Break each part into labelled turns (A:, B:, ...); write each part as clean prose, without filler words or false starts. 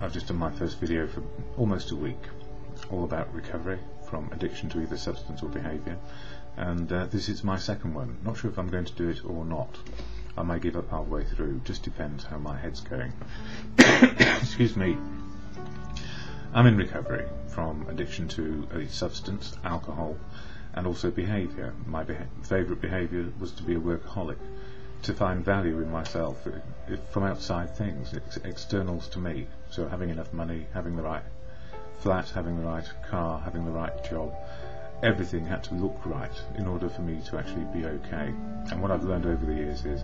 A: I've just done my first video for almost a week, all about recovery from addiction to either substance or behaviour, and this is my second one. Not sure if I'm going to do it or not. I may give up halfway through, just depends how my head's going. Excuse me. I'm in recovery from addiction to a substance, alcohol, and also behaviour. My favourite behaviour was to be a workaholic, to find value in myself from outside things, externals to me. So having enough money, having the right flat, having the right car, having the right job, everything had to look right in order for me to actually be okay. And what I've learned over the years is,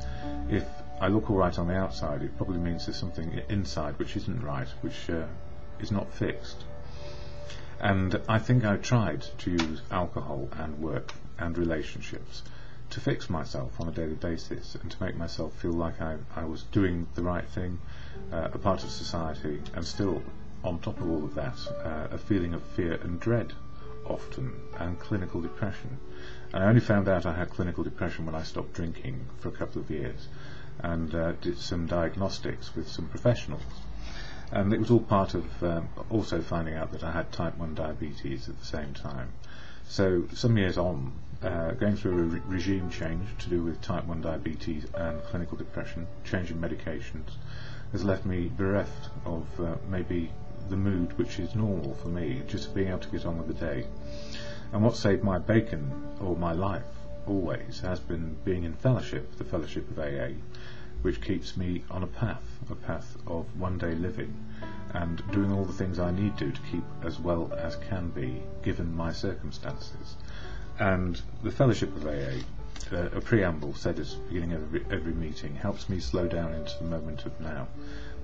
A: if I look all right on the outside, it probably means there's something inside which isn't right, which is not fixed. And I think I tried to use alcohol and work and relationships to fix myself on a daily basis and to make myself feel like I was doing the right thing, a part of society, and still, on top of all of that, a feeling of fear and dread often, and clinical depression. And I only found out I had clinical depression when I stopped drinking for a couple of years and did some diagnostics with some professionals. And it was all part of also finding out that I had type 1 diabetes at the same time. So some years on, going through a regime change to do with type 1 diabetes and clinical depression, changing medications, has left me bereft of maybe the mood which is normal for me, just being able to get on with the day. And what saved my bacon, or my life, always has been being in fellowship, the fellowship of AA, which keeps me on a path of one day living and doing all the things I need to keep as well as can be given my circumstances. And the fellowship of AA, a preamble said at the beginning of every meeting, helps me slow down into the moment of now,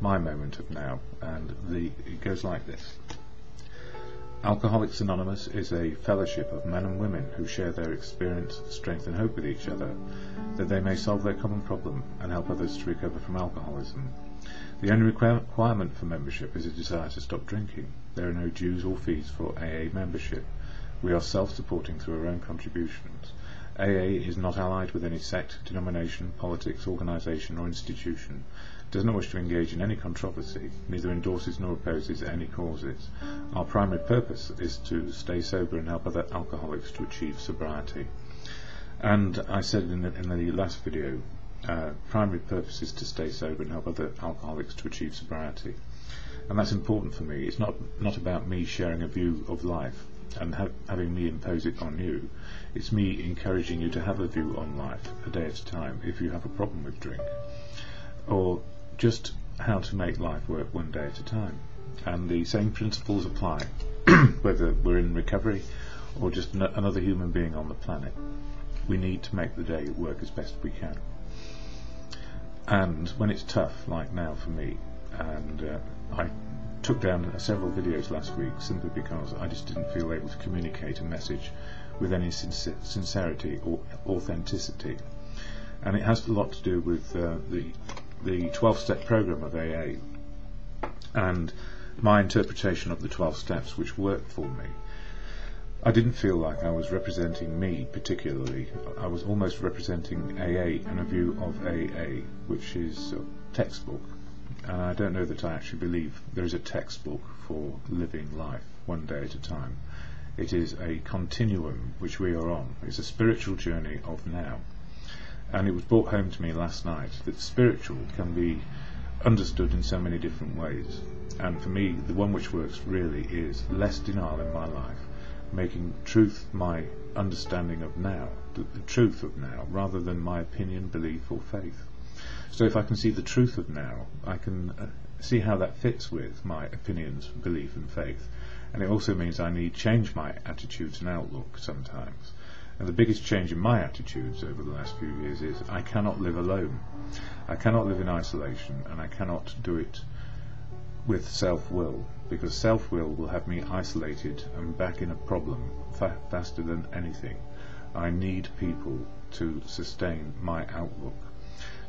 A: my moment of now, and it goes like this. Alcoholics Anonymous is a fellowship of men and women who share their experience, strength and hope with each other, that they may solve their common problem and help others to recover from alcoholism. The only requirement for membership is a desire to stop drinking. There are no dues or fees for AA membership. We are self-supporting through our own contributions. AA is not allied with any sect, denomination, politics, organisation or institution, does not wish to engage in any controversy, neither endorses nor opposes any causes. Our primary purpose is to stay sober and help other alcoholics to achieve sobriety. And I said in the last video, primary purpose is to stay sober and help other alcoholics to achieve sobriety. And that's important for me. It's not about me sharing a view of life and having me impose it on you. It's me encouraging you to have a view on life a day at a time if you have a problem with drink, or just how to make life work one day at a time. And the same principles apply whether we're in recovery or just another human being on the planet. We need to make the day work as best we can. And when it's tough, like now for me, and I took down several videos last week simply because I just didn't feel able to communicate a message with any sincerity or authenticity. And it has a lot to do with the 12-step program of AA and my interpretation of the 12 steps which worked for me. I didn't feel like I was representing me particularly. I was almost representing AA and a view of AA, which is a textbook. And I don't know that I actually believe there is a textbook for living life one day at a time. It is a continuum which we are on. It's a spiritual journey of now. And it was brought home to me last night that spiritual can be understood in so many different ways. And for me, the one which works really is less denial in my life, making truth my understanding of now, the truth of now, rather than my opinion, belief or faith. So if I can see the truth of now, I can see how that fits with my opinions, belief and faith. And it also means I need to change my attitudes and outlook sometimes. And the biggest change in my attitudes over the last few years is I cannot live alone. I cannot live in isolation, and I cannot do it with self-will, because self-will will have me isolated and back in a problem faster than anything. I need people to sustain my outlook.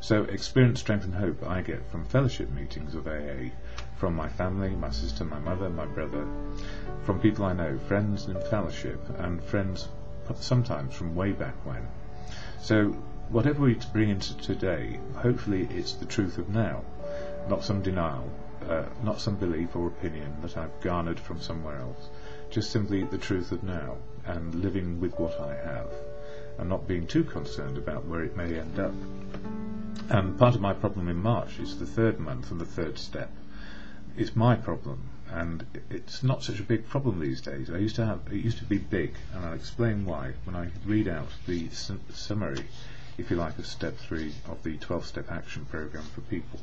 A: So experience, strength and hope I get from fellowship meetings of AA, from my family, my sister, my mother, my brother, from people I know, friends in fellowship, and friends sometimes from way back when. So whatever we bring into today, hopefully it's the truth of now. not some denial, not some belief or opinion that I've garnered from somewhere else, just simply the truth of now, and living with what I have, and not being too concerned about where it may end up. And part of my problem in March is the third month and the third step. It's my problem, and it's not such a big problem these days. It used to be big, and I'll explain why when I read out the summary, if you like, of step 3 of the 12-step action program for people.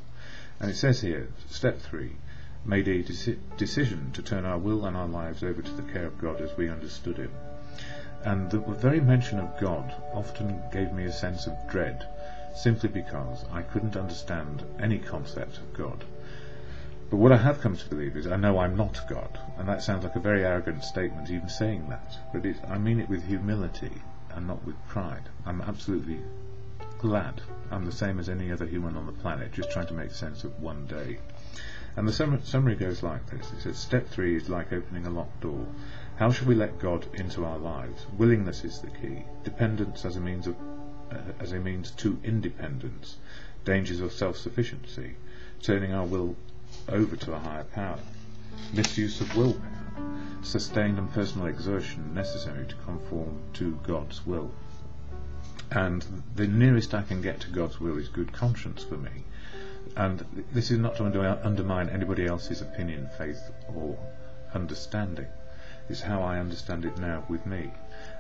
A: And it says here, step 3, made a decision to turn our will and our lives over to the care of God as we understood him. And the very mention of God often gave me a sense of dread, simply because I couldn't understand any concept of God. But what I have come to believe is I know I'm not God, and that sounds like a very arrogant statement even saying that, but I mean it with humility and not with pride. I'm absolutely glad I'm the same as any other human on the planet, just trying to make sense of one day. And the summary goes like this. It says, step 3 is like opening a locked door. How should we let God into our lives? Willingness is the key. Dependence as a means to independence. Dangers of self-sufficiency. Turning our will over to a higher power. Misuse of willpower. Sustained and personal exertion necessary to conform to God's will. And the nearest I can get to God's will is good conscience for me. And this is not to undermine anybody else's opinion, faith or understanding. It's how I understand it now with me.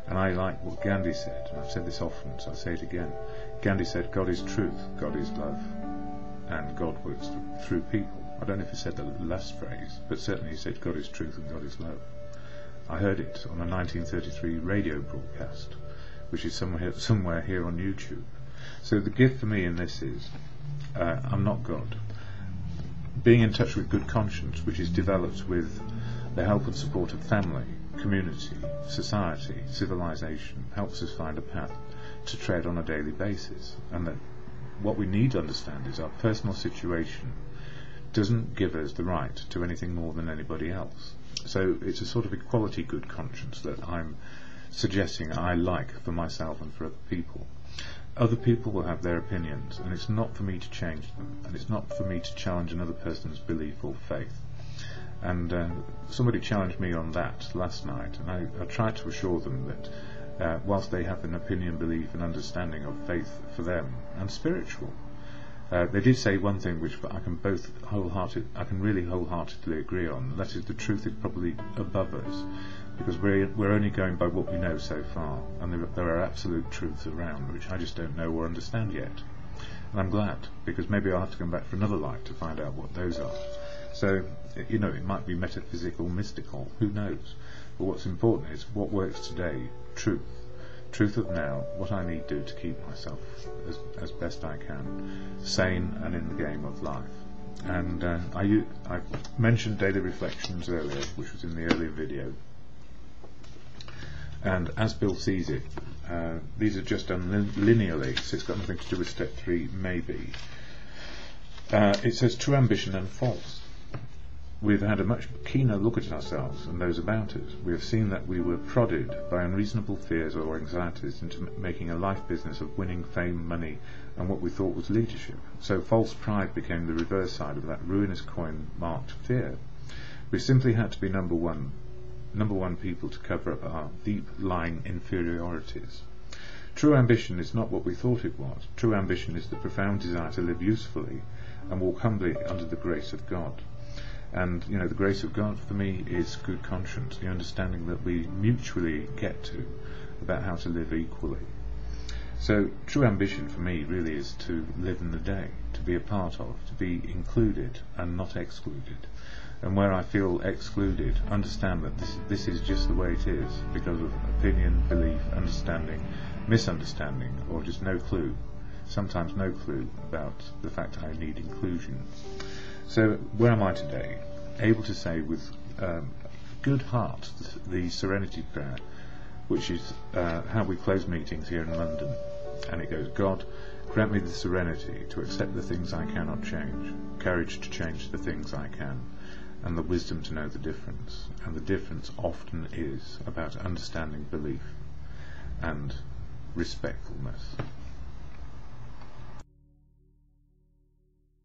A: And I like what Gandhi said, and I've said this often, so I'll say it again. Gandhi said, God is truth, God is love, and God works through people. I don't know if he said the last phrase, but certainly he said God is truth and God is love. I heard it on a 1933 radio broadcast, which is somewhere here on YouTube. So the gift for me in this is, I'm not God. Being in touch with good conscience, which is developed with the help and support of family, community, society, civilization, helps us find a path to tread on a daily basis. And that what we need to understand is our personal situation doesn't give us the right to anything more than anybody else. So it's a sort of equality good conscience that I'm suggesting I like for myself and for other people. Other people will have their opinions, and it's not for me to change them, and it's not for me to challenge another person's belief or faith. And somebody challenged me on that last night, and I tried to assure them that whilst they have an opinion, belief and understanding of faith for them and spiritual, they did say one thing which I can really wholeheartedly agree on, and that is the truth is probably above us, because we're only going by what we know so far, and there are absolute truths around which I just don't know or understand yet. And I'm glad, because maybe I'll have to come back for another life to find out what those are. So, it might be metaphysical, mystical, who knows? But what's important is what works today, truth of now, what I need to do to keep myself as best I can sane and in the game of life. And I mentioned daily reflections earlier, which was in the earlier video, and as Bill sees it, these are just done linearly, so it's got nothing to do with step 3, maybe. It says true ambition and false. We've had a much keener look at ourselves and those about us. We have seen that we were prodded by unreasonable fears or anxieties into making a life business of winning fame, money, and what we thought was leadership. So false pride became the reverse side of that ruinous coin marked fear. We simply had to be number one people to cover up our deep-lying inferiorities. True ambition is not what we thought it was. True ambition is the profound desire to live usefully and walk humbly under the grace of God. And, the grace of God for me is good conscience, the understanding that we mutually get to about how to live equally. So true ambition for me really is to live in the day, to be a part of, to be included and not excluded. And where I feel excluded, understand that this is just the way it is, because of opinion, belief, understanding, misunderstanding, or just no clue, sometimes no clue about the fact I need inclusion. So where am I today? Able to say with good heart the Serenity Prayer, which is how we close meetings here in London. And it goes, God, grant me the serenity to accept the things I cannot change, courage to change the things I can, and the wisdom to know the difference. And the difference often is about understanding belief and respectfulness.